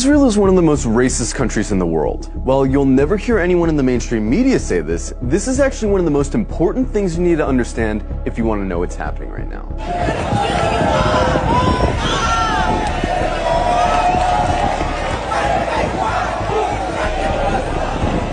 Israel is one of the most racist countries in the world. While you'll never hear anyone in the mainstream media say this, this is actually one of the most important things you need to understand if you want to know what's happening right now.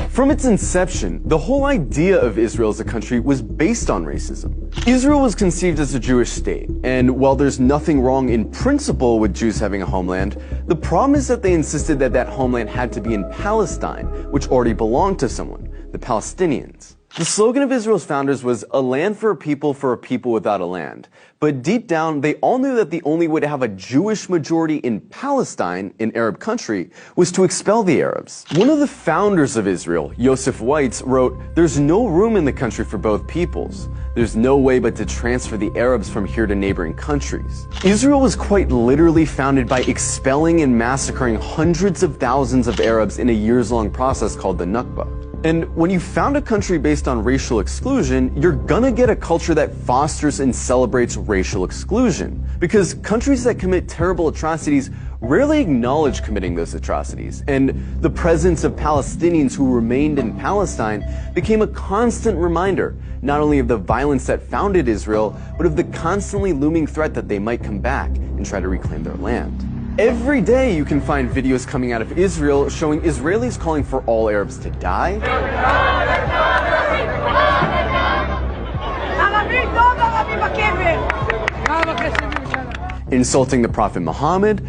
From its inception, the whole idea of Israel as a country was based on racism. Israel was conceived as a Jewish state, and while there's nothing wrong in principle with Jews having a homeland, the problem is that they insisted that that homeland had to be in Palestine, which already belonged to someone, the Palestinians. The slogan of Israel's founders was "a land for a people without a land." But deep down, they all knew that the only way to have a Jewish majority in Palestine, an Arab country, was to expel the Arabs. One of the founders of Israel, Yosef Weitz, wrote, "There's no room in the country for both peoples. There's no way but to transfer the Arabs from here to neighboring countries." Israel was quite literally founded by expelling and massacring hundreds of thousands of Arabs in a years-long process called the Nakba. And when you found a country based on racial exclusion, you're gonna get a culture that fosters and celebrates racial exclusion. Because countries that commit terrible atrocities rarely acknowledge committing those atrocities. And the presence of Palestinians who remained in Palestine became a constant reminder, not only of the violence that founded Israel, but of the constantly looming threat that they might come back and try to reclaim their land. Every day you can find videos coming out of Israel showing Israelis calling for all Arabs to die, insulting the Prophet Muhammad,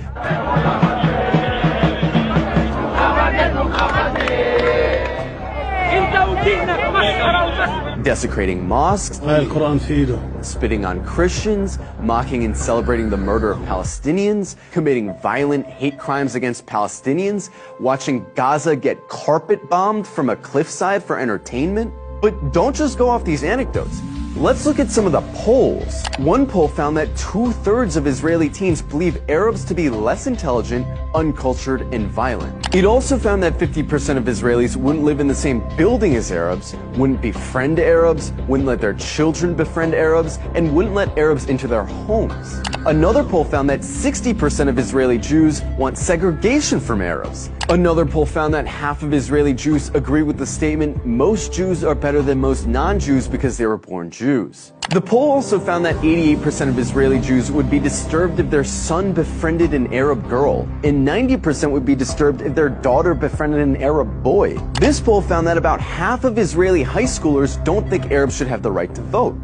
desecrating mosques, spitting on Christians, mocking and celebrating the murder of Palestinians, committing violent hate crimes against Palestinians, watching Gaza get carpet bombed from a cliffside for entertainment. But don't just go off these anecdotes. Let's look at some of the polls. One poll found that 2/3 of Israeli teens believe Arabs to be less intelligent, uncultured, and violent. It also found that 50% of Israelis wouldn't live in the same building as Arabs, wouldn't befriend Arabs, wouldn't let their children befriend Arabs, and wouldn't let Arabs into their homes. Another poll found that 60% of Israeli Jews want segregation from Arabs. Another poll found that half of Israeli Jews agree with the statement, "Most Jews are better than most non-Jews because they were born Jews." The poll also found that 88% of Israeli Jews would be disturbed if their son befriended an Arab girl, and 90% would be disturbed if their daughter befriended an Arab boy. This poll found that about half of Israeli high schoolers don't think Arabs should have the right to vote.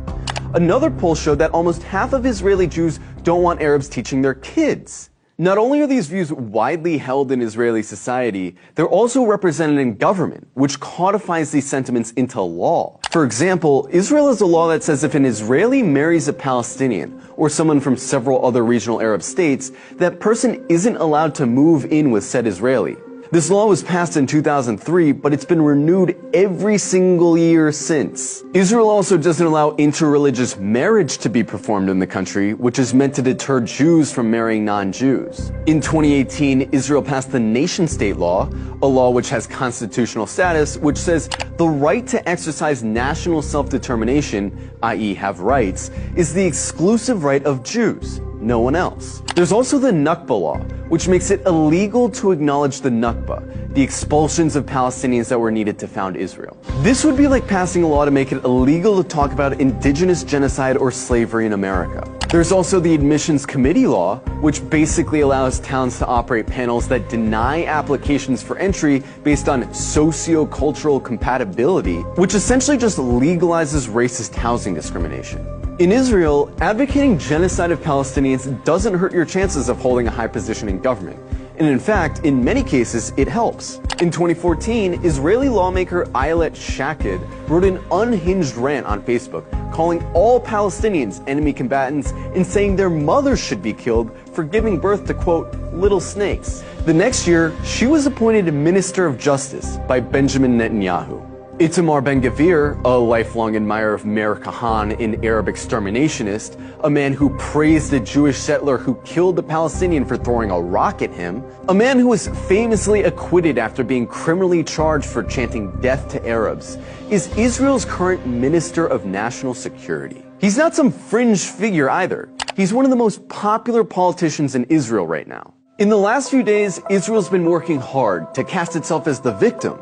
Another poll showed that almost half of Israeli Jews don't want Arabs teaching their kids. Not only are these views widely held in Israeli society, they're also represented in government, which codifies these sentiments into law. For example, Israel has a law that says if an Israeli marries a Palestinian, or someone from several other regional Arab states, that person isn't allowed to move in with said Israeli. This law was passed in 2003, but it's been renewed every single year since. Israel also doesn't allow interreligious marriage to be performed in the country, which is meant to deter Jews from marrying non-Jews. In 2018, Israel passed the nation-state law, a law which has constitutional status, which says the right to exercise national self-determination, i.e. have rights, is the exclusive right of Jews, no one else. There's also the Nakba law, which makes it illegal to acknowledge the Nakba, the expulsions of Palestinians that were needed to found Israel. This would be like passing a law to make it illegal to talk about indigenous genocide or slavery in America. There's also the Admissions Committee law, which basically allows towns to operate panels that deny applications for entry based on socio-cultural compatibility, which essentially just legalizes racist housing discrimination. In Israel, advocating genocide of Palestinians doesn't hurt your chances of holding a high position in government. And in fact, in many cases, it helps. In 2014, Israeli lawmaker Ayelet Shaked wrote an unhinged rant on Facebook, calling all Palestinians enemy combatants and saying their mothers should be killed for giving birth to, quote, little snakes. The next year, she was appointed Minister of Justice by Benjamin Netanyahu. Itamar Ben-Gvir, a lifelong admirer of Meir Kahane, an Arab exterminationist, a man who praised a Jewish settler who killed a Palestinian for throwing a rock at him, a man who was famously acquitted after being criminally charged for chanting death to Arabs, is Israel's current Minister of National Security. He's not some fringe figure either. He's one of the most popular politicians in Israel right now. In the last few days, Israel's been working hard to cast itself as the victim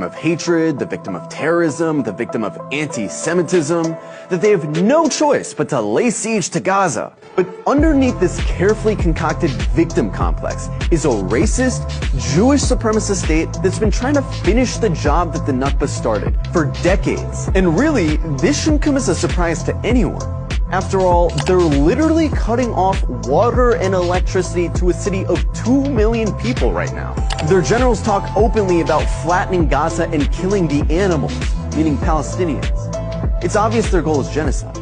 of hatred, the victim of terrorism, the victim of anti-Semitism, that they have no choice but to lay siege to Gaza. But underneath this carefully concocted victim complex is a racist, Jewish supremacist state that's been trying to finish the job that the Nakba started for decades. And really, this shouldn't come as a surprise to anyone. After all, they're literally cutting off water and electricity to a city of 2 million people right now. Their generals talk openly about flattening Gaza and killing the animals, meaning Palestinians. It's obvious their goal is genocide.